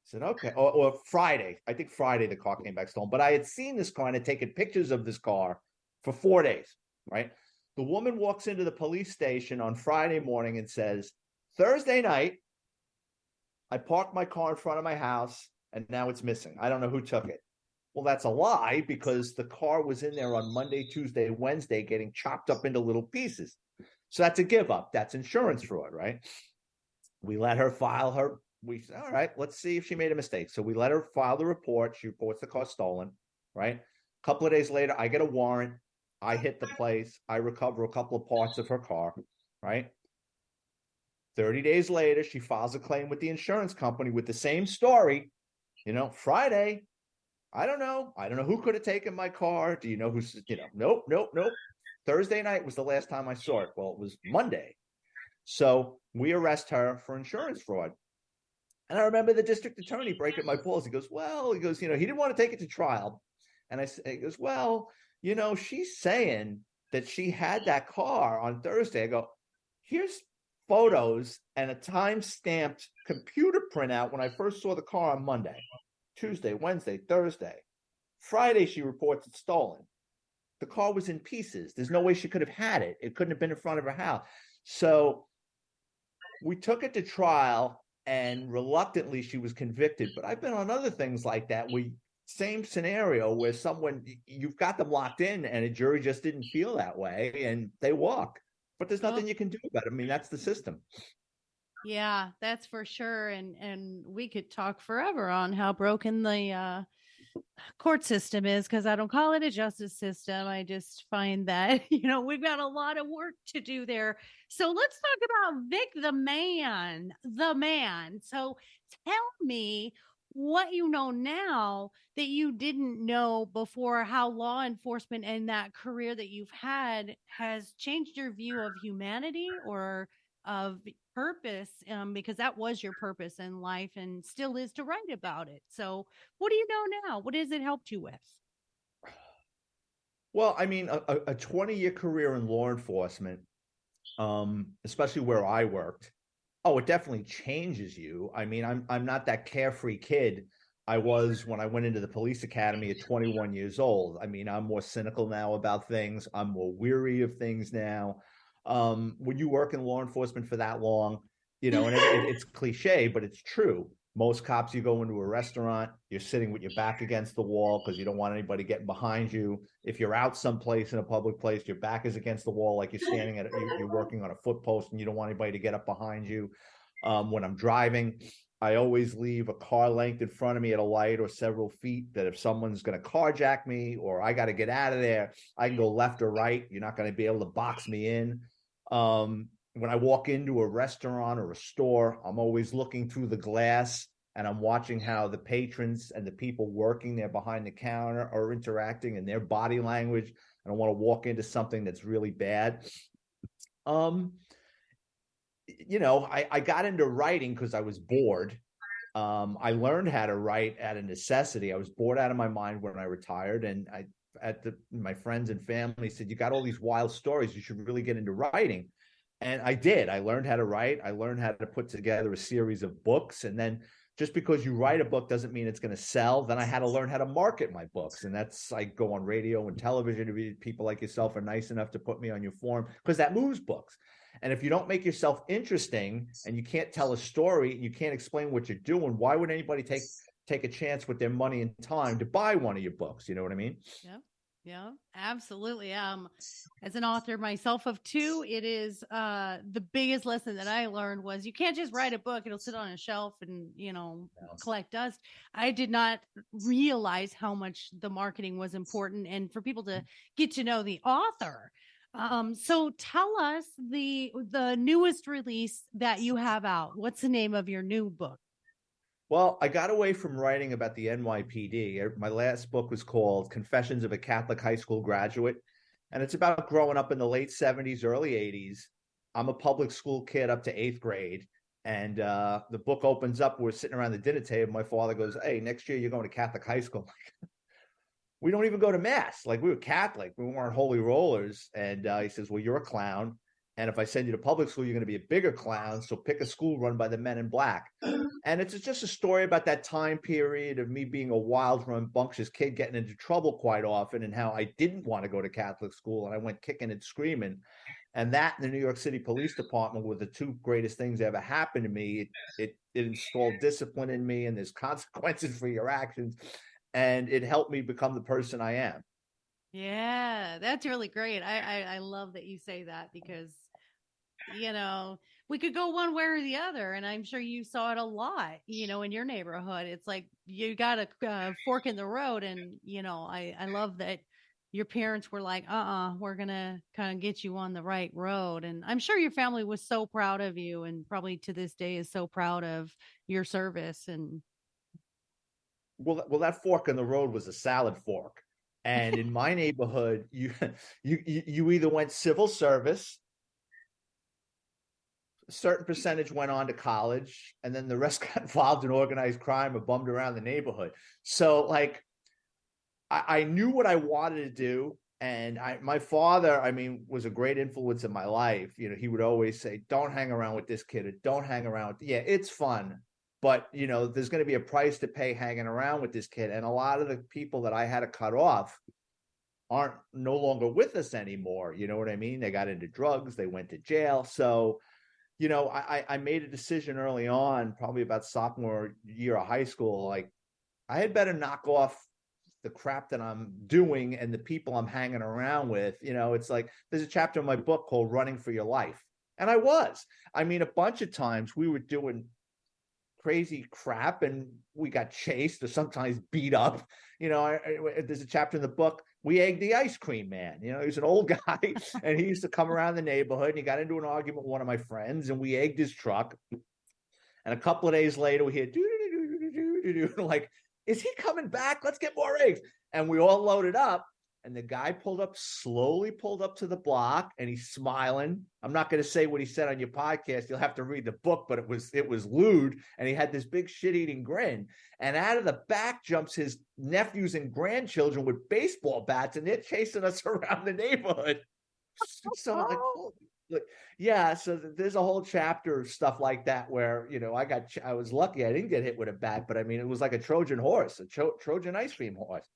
said, okay. Or Friday, I think Friday the car came back stolen, but I had seen this car and had taken pictures of this car for 4 days, right? The woman walks into the police station on Friday morning and says, Thursday night, I parked my car in front of my house and now it's missing. I don't know who took it. Well, that's a lie because the car was in there on Monday, Tuesday, Wednesday, getting chopped up into little pieces. So that's a give up. That's insurance fraud, right? We let her file her. We said, all right, let's see if she made a mistake. So we let her file the report. She reports the car stolen, right? A couple of days later, I get a warrant. I hit the place. I recover a couple of parts of her car, right? 30 days later, she files a claim with the insurance company with the same story. Friday, I don't know who could have taken my car. Do you know who's, nope. Thursday night was the last time I saw it. Well, it was Monday. So we arrest her for insurance fraud. And I remember the district attorney breaking my balls. He goes, he didn't want to take it to trial. And he goes, she's saying that she had that car on Thursday. I go, here's photos and a time-stamped computer printout when I first saw the car on Monday, Tuesday, Wednesday, Thursday. Friday, she reports it's stolen. The car was in pieces. There's no way she could have had it. It couldn't have been in front of her house. So we took it to trial, and reluctantly she was convicted. But I've been on other things like that. Same scenario where you've got them locked in and a jury just didn't feel that way and they walk. But there's nothing you can do about it. I mean, that's the system. Yeah, that's for sure. And we could talk forever on how broken the court system is, because I don't call it a justice system. I just find that, we've got a lot of work to do there. So let's talk about Vic, the man. So tell me what you know now that you didn't know before, how law enforcement and that career that you've had has changed your view of humanity or of purpose, because that was your purpose in life and still is to write about it. So what do you know now? What has it helped you with? Well, I mean, a 20-year career in law enforcement, especially where I worked, it definitely changes you. I mean, I'm not that carefree kid I was when I went into the police academy at 21 years old. I mean, I'm more cynical now about things. I'm more weary of things now. When you work in law enforcement for that long, and it's cliche, but it's true. Most cops, you go into a restaurant, you're sitting with your back against the wall because you don't want anybody getting behind you. If you're out someplace in a public place, your back is against the wall, like you're standing you're working on a foot post and you don't want anybody to get up behind you. When I'm driving, I always leave a car length in front of me at a light or several feet, that if someone's going to carjack me or I got to get out of there, I can go left or right. You're not going to be able to box me in. When I walk into a restaurant or a store, I'm always looking through the glass and I'm watching how the patrons and the people working there behind the counter are interacting and their body language. I don't want to walk into something that's really bad. I got into writing because I was bored. I learned how to write out of necessity. I was bored out of my mind when I retired, and my friends and family said, you got all these wild stories, you should really get into writing. And I did. I learned how to write. I learned how to put together a series of books. And then just because you write a book doesn't mean it's going to sell. Then I had to learn how to market my books. And I go on radio and television. People like yourself are nice enough to put me on your forum because that moves books. And if you don't make yourself interesting and you can't tell a story and you can't explain what you're doing, why would anybody take a chance with their money and time to buy one of your books? You know what I mean? Yeah, absolutely. As an author myself of two, it is the biggest lesson that I learned was you can't just write a book. It'll sit on a shelf and, collect dust. I did not realize how much the marketing was important and for people to get to know the author. So tell us the newest release that you have out. What's the name of your new book? Well, I got away from writing about the NYPD. My last book was called Confessions of a Catholic High School Graduate, and it's about growing up in the late 70s, early 80s. I'm a public school kid up to eighth grade. And the book opens up. We're sitting around the dinner table. My father goes, "Hey, next year you're going to Catholic high school." We don't even go to mass. Like, we were Catholic. We weren't holy rollers. And he says, "Well, you're a clown. And if I send you to public school, you're going to be a bigger clown. So pick a school run by the men in black." And it's just a story about that time period of me being a wild, rambunctious kid, getting into trouble quite often, and how I didn't want to go to Catholic school. And I went kicking and screaming. And that and the New York City Police Department were the two greatest things that ever happened to me. It installed discipline in me, and there's consequences for your actions. And it helped me become the person I am. Yeah, that's really great. I love that you say that, because, we could go one way or the other. And I'm sure you saw it a lot, in your neighborhood. It's like you got a fork in the road. And, I love that your parents were like, we're going to kind of get you on the right road. And I'm sure your family was so proud of you, and probably to this day is so proud of your service. And Well, that fork in the road was a salad fork. And in my neighborhood, you either went civil service, a certain percentage went on to college, and then the rest got involved in organized crime or bummed around the neighborhood. So, like, I knew what I wanted to do. And my father, was a great influence in my life. He would always say, "Don't hang around with this kid, or don't hang around with," yeah, it's fun, but there's going to be a price to pay hanging around with this kid. And a lot of the people that I had to cut off aren't no longer with us anymore. You know what I mean? They got into drugs, they went to jail. So, I made a decision early on, probably about sophomore year of high school, like, I had better knock off the crap that I'm doing and the people I'm hanging around with. It's like, there's a chapter in my book called Running for Your Life. And I was. A bunch of times we were doing crazy crap and we got chased or sometimes beat up. There's a chapter in the book, we egged the ice cream man. He was an old guy and he used to come around the neighborhood, and he got into an argument with one of my friends, and we egged his truck. And a couple of days later, we hear do like, is he coming back? Let's get more eggs. And we all loaded up. And the guy slowly pulled up to the block, and he's smiling. I'm not going to say what he said on your podcast. You'll have to read the book, but it was lewd. And he had this big shit-eating grin. And out of the back jumps his nephews and grandchildren with baseball bats, and they're chasing us around the neighborhood. So I'm like, oh, look, yeah. So there's a whole chapter of stuff like that where, I was lucky I didn't get hit with a bat, but it was like a Trojan horse, a Trojan ice cream horse.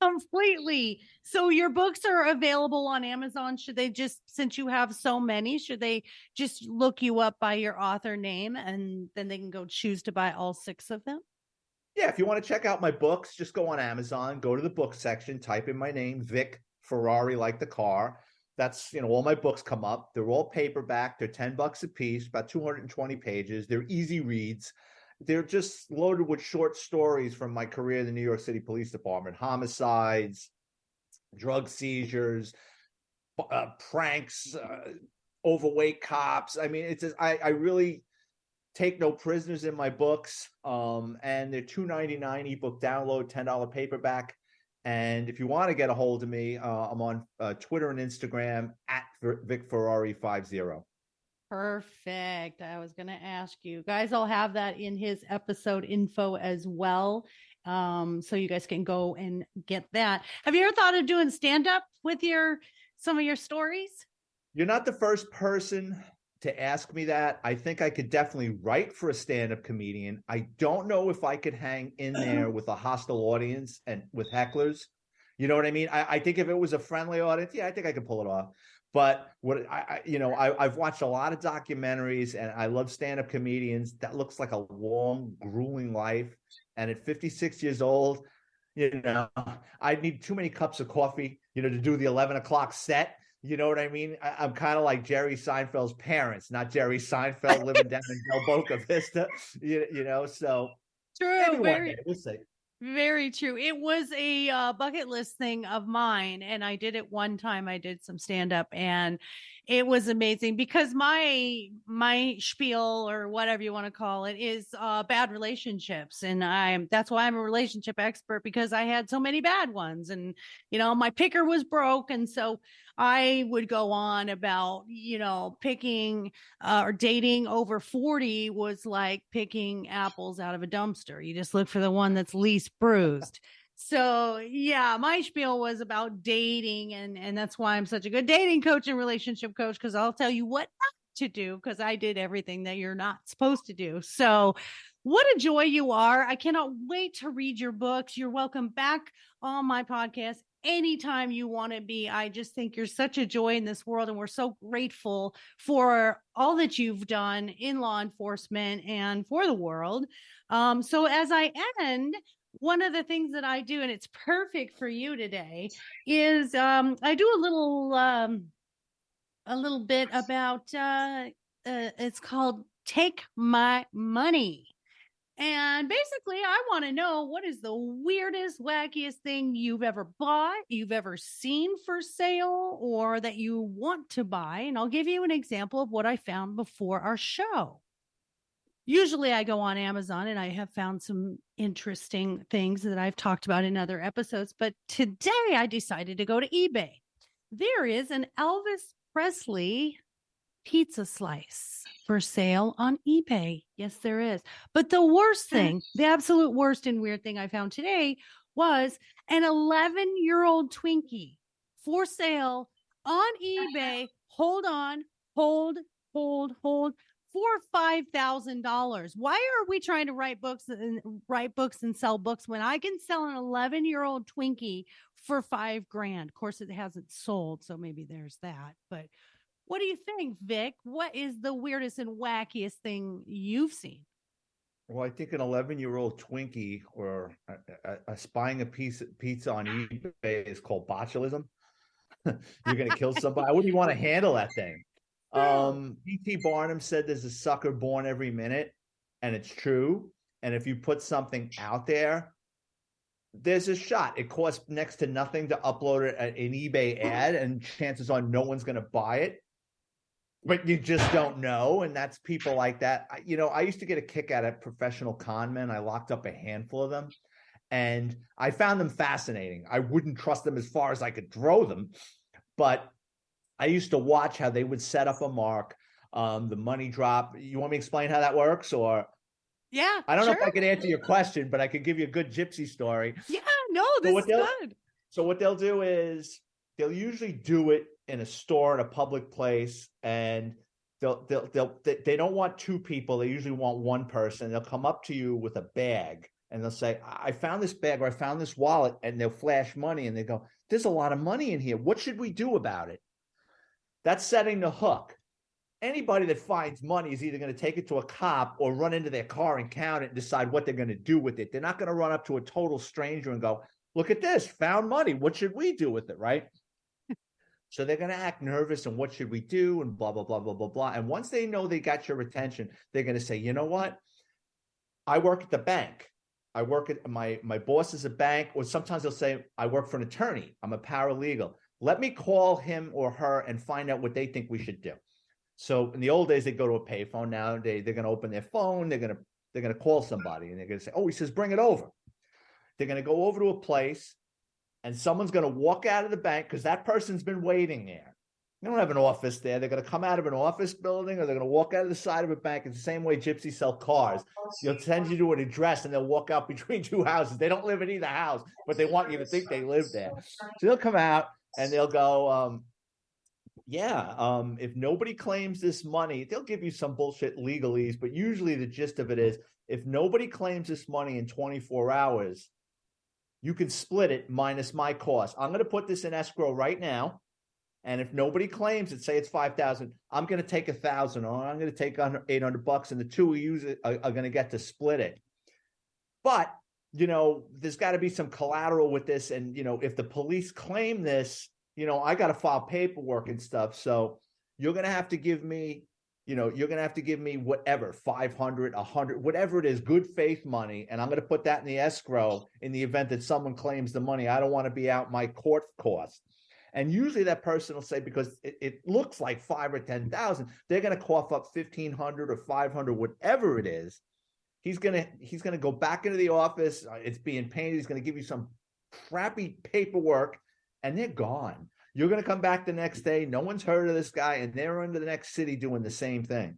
Completely. So your books are available on Amazon. Should they just, since you have so many, should they just look you up by your author name, and then they can go choose to buy all 6 of them? Yeah, if you want to check out my books, just go on Amazon, go to the book section, type in my name, Vic Ferrari, like the car. That's, all my books come up. They're all paperback. They're $10 a piece, about 220 pages. They're easy reads. They're just loaded with short stories from my career in the New York City Police Department: homicides, drug seizures, pranks, overweight cops. I really take no prisoners in my books. And they're $2.99 ebook download, $10 paperback. And if you want to get a hold of me, I'm on Twitter and Instagram at Vic Ferrari 50. Perfect. I was going to ask you guys, I'll have that in his episode info as well. So you guys can go and get that. Have you ever thought of doing stand-up with some of your stories? You're not the first person to ask me that. I think I could definitely write for a stand-up comedian. I don't know if I could hang in there with a hostile audience and with hecklers. You know what I mean? I think if it was a friendly audience, yeah, I think I could pull it off. But I've watched a lot of documentaries, and I love stand-up comedians. That looks like a long, grueling life. And at 56 years old, I need too many cups of coffee, to do the 11 o'clock set. You know what I mean? I'm kind of like Jerry Seinfeld's parents, not Jerry Seinfeld living down in Del Boca Vista, so true. maybe one day, we'll see. Very true. It was a bucket list thing of mine, and I did it one time. I did some stand up, and It was amazing because my spiel, or whatever you want to call it, is bad relationships, and that's why I'm a relationship expert, because I had so many bad ones, and my picker was broke, and so I would go on about picking or dating over 40 was like picking apples out of a dumpster. You just look for the one that's least bruised. So yeah, my spiel was about dating, and that's why I'm such a good dating coach and relationship coach, because I'll tell you what not to do, because I did everything that you're not supposed to do. So what a joy you are. I cannot wait to read your books. You're welcome back on my podcast anytime you want to be. I just think you're such a joy in this world, and we're so grateful for all that you've done in law enforcement and for the world. So as I end, one of the things that I do, and it's perfect for you today, is I do a little bit about it's called Take My Money. And basically, I want to know, what is the weirdest, wackiest thing you've ever bought, you've ever seen for sale, or that you want to buy? And I'll give you an example of what I found before our show. Usually I go on Amazon, and I have found some interesting things that I've talked about in other episodes. But today I decided to go to eBay. There is an Elvis Presley pizza slice for sale on eBay. Yes, there is. But the worst thing, the absolute worst and weird thing I found today was an 11-year-old Twinkie for sale on eBay. Hold on, hold. For $5,000. Why are we trying to write books and sell books when I can sell an 11-year-old Twinkie for $5,000? Of course, it hasn't sold, so maybe there's that. But what do you think, Vic? What is the weirdest and wackiest thing you've seen? Well, I think an 11-year-old Twinkie or buying a piece of pizza on eBay is called botulism. You're going to kill somebody. I wouldn't even want to handle that thing. P.T. Barnum said there's a sucker born every minute, and it's true. And if you put something out there, there's a shot. It costs next to nothing to upload it an eBay ad, and chances are no one's going to buy it. But you just don't know, and that's people like that. I used to get a kick out of professional con men. I locked up a handful of them, and I found them fascinating. I wouldn't trust them as far as I could throw them, but I used to watch how they would set up a mark, the money drop. You want me to explain how that works? Or yeah, I don't know if I can answer your question, but I could give you a good gypsy story. Yeah, no, this is good. So what they'll do is they'll usually do it in a store, in a public place, and they don't want two people. They usually want one person. They'll come up to you with a bag, and they'll say, I found this bag, or I found this wallet, and they'll flash money, and they go, there's a lot of money in here. What should we do about it? That's setting the hook. Anybody that finds money is either going to take it to a cop or run into their car and count it and decide what they're going to do with it. They're not going to run up to a total stranger and go, look at this, found money. What should we do with it, right? So they're going to act nervous, and what should we do, and blah, blah, blah, blah, blah, blah. And once they know they got your attention, they're going to say, you know what? I work at the bank. I work at my boss is a bank, or sometimes they'll say, I work for an attorney. I'm a paralegal. Let me call him or her and find out what they think we should do. So in the old days, they go to a payphone. Now they're going to open their phone. They're going to call somebody, and they're going to say, oh, he says, bring it over. They're going to go over to a place, and someone's going to walk out of the bank because that person's been waiting there. They don't have an office there. They're going to come out of an office building, or they're going to walk out of the side of a bank. It's the same way gypsies sell cars. They'll send you to an address, and they'll walk out between two houses. They don't live in either house, but they want you to think they live there. So they'll come out, and they'll go, if nobody claims this money, they'll give you some bullshit legalese, but usually the gist of it is, if nobody claims this money in 24 hours, you can split it minus my cost. I'm going to put this in escrow right now, and if nobody claims it, say it's $5,000, I'm going to take $1,000, or I'm going to take $800, and the two of you are going to get to split it. But there's got to be some collateral with this. And, if the police claim this, I got to file paperwork and stuff. So you're going to have to give me, whatever, 500, 100, whatever it is, good faith money. And I'm going to put that in the escrow in the event that someone claims the money. I don't want to be out my court costs. And usually that person will say, because it looks like 5 or 10,000, they're going to cough up 1,500 or 500, whatever it is. He's gonna go back into the office. It's being painted. He's going to give you some crappy paperwork, and they're gone. You're going to come back the next day. No one's heard of this guy, and they're in the next city doing the same thing.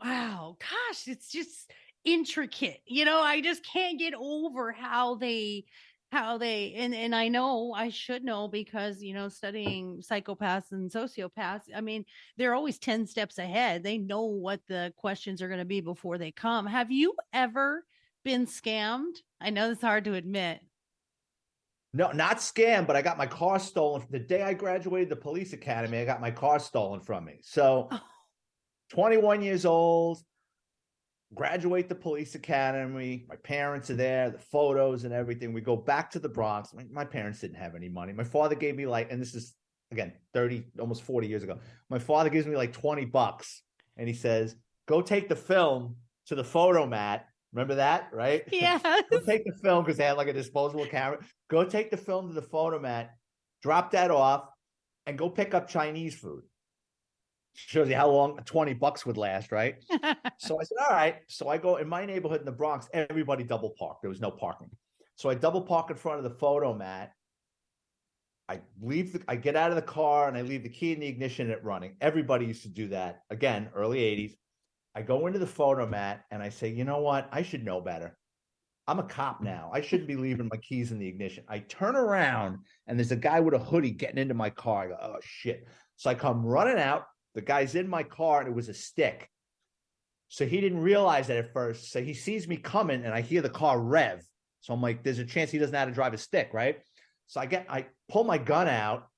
Wow. Gosh, it's just intricate. I just can't get over how they and I know I should know because studying psychopaths and sociopaths, I mean, they're always 10 steps ahead. They know what the questions are going to be before they come. Have you ever been scammed? I know it's hard to admit. No, not scammed, but I got my car stolen. The day I graduated the police academy, I got my car stolen from me. So 21 years old, graduate the police academy. My parents are there, the photos and everything. We go back to the Bronx. My parents didn't have any money. My father gave me and this is again 30, almost 40 years ago. My father gives me $20, and he says, "Go take the film to the photo mat." Remember that, right? Yeah. Go take the film, because they had a disposable camera. Go take the film to the photo mat, drop that off, and go pick up Chinese food. Shows you how long $20 would last, right? So I said, all right. So I go in my neighborhood in the Bronx, everybody double parked. There was no parking. So I double park in front of the photo mat. I get out of the car and I leave the key in the ignition and it running. Everybody used to do that. Again, early 80s. I go into the photo mat and I say, you know what? I should know better. I'm a cop now. I shouldn't be leaving my keys in the ignition. I turn around and there's a guy with a hoodie getting into my car. I go, oh shit. So I come running out. The guy's in my car and it was a stick. So he didn't realize that at first. So he sees me coming and I hear the car rev. So I'm like, there's a chance he doesn't know how to drive a stick, right? So I pull my gun out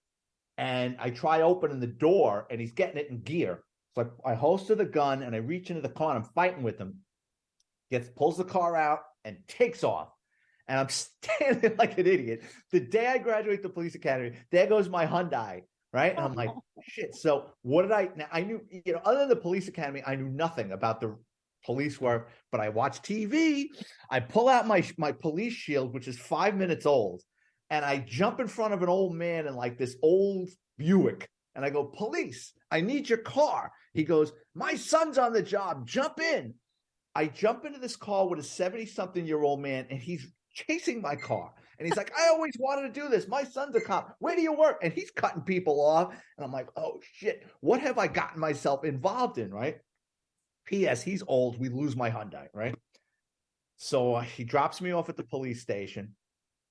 and I try opening the door and he's getting it in gear. So I holster the gun and I reach into the car and I'm fighting with him. Pulls the car out and takes off. And I'm standing like an idiot. The day I graduate the police academy, there goes my Hyundai. Right. And I'm like, shit. So what did now I knew, other than the police academy, I knew nothing about the police work, but I watch TV. I pull out my police shield, which is 5 minutes old. And I jump in front of an old man in this old Buick. And I go, police, I need your car. He goes, my son's on the job. Jump in. I jump into this car with a 70-something-year-old man, and he's chasing my car. And he's like, I always wanted to do this. My son's a cop. Where do you work? And he's cutting people off. And I'm like, oh, shit. What have I gotten myself involved in, right? P.S. He's old. We lose my Hyundai, right? So he drops me off at the police station.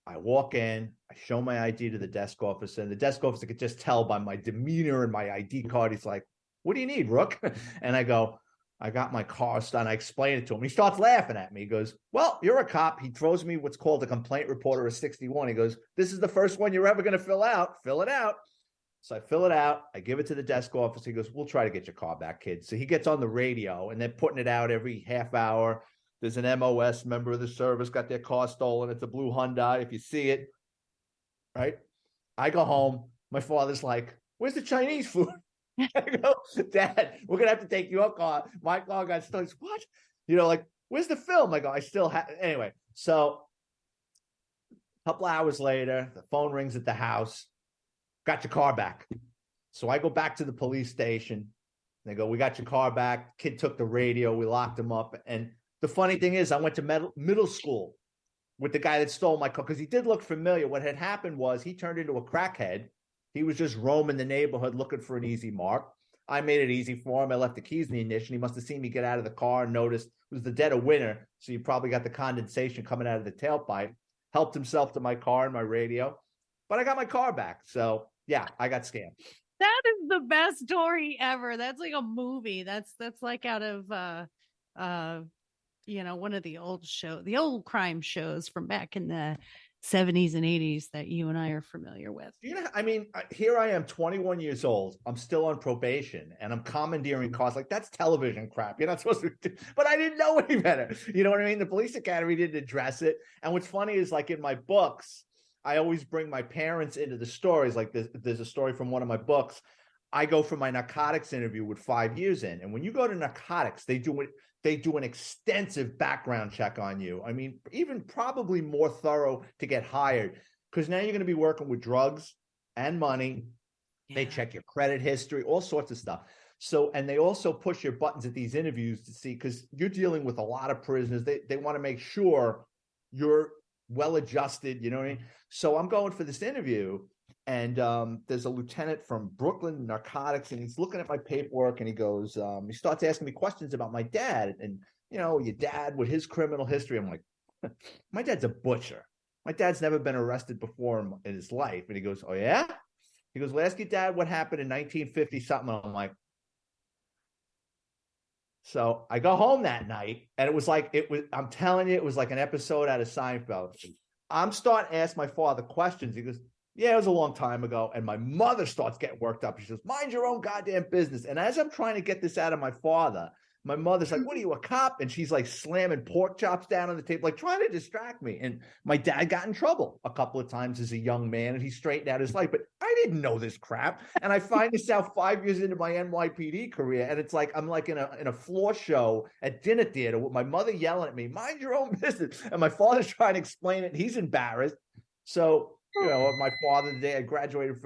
I walk in. I show my ID to the desk officer. And the desk officer could just tell by my demeanor and my ID card. He's like, what do you need, Rook? And I go, I got my car done. I explain it to him. He starts laughing at me. He goes, well, you're a cop. He throws me what's called a complaint report or a 61. He goes, this is the first one you're ever going to fill out. Fill it out. So I fill it out. I give it to the desk officer. He goes, we'll try to get your car back, kid. So he gets on the radio and they're putting it out every half hour. There's an MOS member of the service got their car stolen. It's a blue Hyundai. If you see it, right? I go home. My father's like, where's the Chinese food? I go, Dad, we're going to have to take your car. My car got stolen. What? Where's the film? I go, I still have. Anyway, so a couple hours later, the phone rings at the house. Got your car back. So I go back to the police station. They go, we got your car back. Kid took the radio. We locked him up. And the funny thing is, I went to middle school with the guy that stole my car because he did look familiar. What had happened was he turned into a crackhead. He was just roaming the neighborhood looking for an easy mark. I made it easy for him. I left the keys in the ignition. He must have seen me get out of the car and noticed it was the dead of winter. So you probably got the condensation coming out of the tailpipe. Helped himself to my car and my radio. But I got my car back. So, yeah, I got scammed. That is the best story ever. That's like a movie. That's like out of one of the old crime shows from back in the 70s and 80s that you and I are familiar with. Here I am, 21 years old. I'm still on probation and I'm commandeering cars. That's television crap. You're not supposed to do, but I didn't know any better. You know what I mean? The police academy didn't address it. And what's funny is in my books, I always bring my parents into the stories. There's a story from one of my books. I go for my narcotics interview with 5 years in. And when you go to narcotics, they do an extensive background check on you. Even probably more thorough to get hired because now you're going to be working with drugs. and money. They Yeah. check your credit history, all sorts of stuff. So, and they also push your buttons at these interviews to see, because you're dealing with a lot of prisoners. They want to make sure you're well adjusted. You know what I mean? So I'm going for this interview, and there's a lieutenant from Brooklyn Narcotics, and he's looking at my paperwork, and he goes, he starts asking me questions about my dad, and your dad with his criminal history. I'm like, my dad's a butcher. My dad's never been arrested before in his life. And he goes, oh yeah? He goes, well, ask your dad what happened in 1950 something. I'm like, so I go home that night, and I'm telling you, it was like an episode out of Seinfeld. I'm starting to ask my father questions. He goes, yeah, it was a long time ago. And my mother starts getting worked up. She says, mind your own goddamn business. And as I'm trying to get this out of my father, my mother's like, what are you, a cop? And she's like slamming pork chops down on the table, like trying to distract me. And my dad got in trouble a couple of times as a young man, and he straightened out his life. But I didn't know this crap. And I find this out 5 years into my NYPD career. And it's like, I'm like in a floor show at dinner theater with my mother yelling at me, mind your own business. And my father's trying to explain it. And he's embarrassed. So, my father, the day I graduated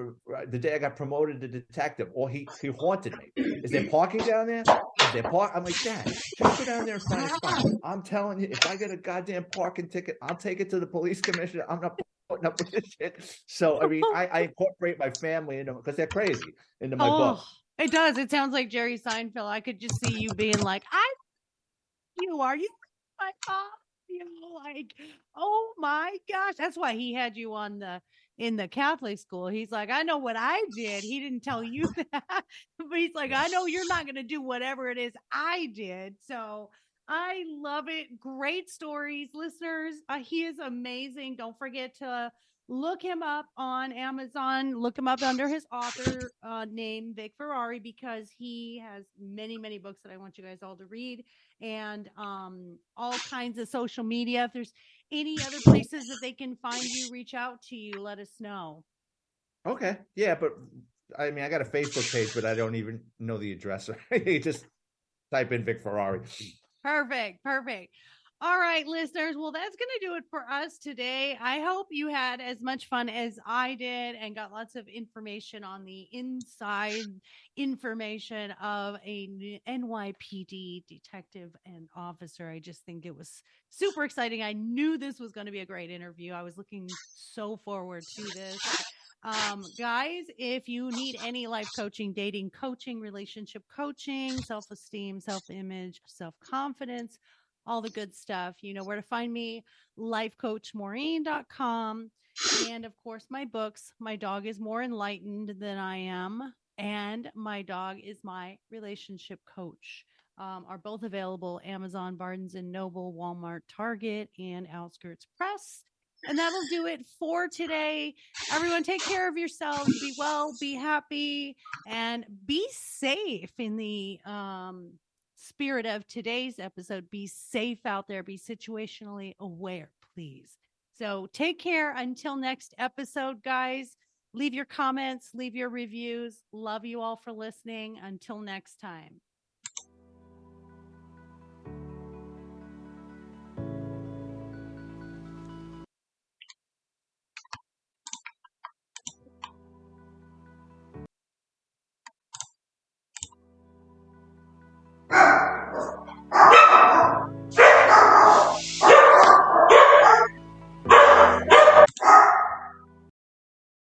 the day I got promoted to detective, he haunted me. Is there parking down there? Is there park? I'm like, Dad, just go down there and find a spot. I'm telling you, if I get a goddamn parking ticket, I'll take it to the police commissioner. I'm not putting up with this shit. So, I mean, I incorporate my family into, because they're crazy, into my book. It does. It sounds like Jerry Seinfeld. I could just see you being like, are you my mom? Like, oh my gosh. That's why he had you in the Catholic school. He's like, I know what I did. He didn't tell you that, but he's like, I know you're not going to do whatever it is I did. So I love it. Great stories, listeners. He is amazing. Don't forget to look him up on Amazon. Look him up under his author name, Vic Ferrari, because he has many, many books that I want you guys all to read, and all kinds of social media. If there's any other places that they can find you, reach out to you, let us know. Okay. Yeah, but I mean, I got a Facebook page, but I don't even know the address. You just type in Vic Ferrari. Perfect. All right, listeners. Well, that's going to do it for us today. I hope you had as much fun as I did and got lots of information on the inside information of a NYPD detective and officer. I just think it was super exciting. I knew this was going to be a great interview. I was looking so forward to this. Guys, if you need any life coaching, dating coaching, relationship coaching, self-esteem, self-image, self-confidence, all the good stuff, you know where to find me, lifecoachmaureen.com. And of course, my books. My dog is more enlightened than I am, and my dog is my relationship coach. Are both available Amazon, Barnes and Noble, Walmart, Target, and Outskirts Press. And that'll do it for today. Everyone, take care of yourselves. Be well, be happy, and be safe in the spirit of today's episode. Be safe out there. Be situationally aware, please. So take care until next episode, guys. Leave your comments, leave your reviews. Love you all for listening. Until next time.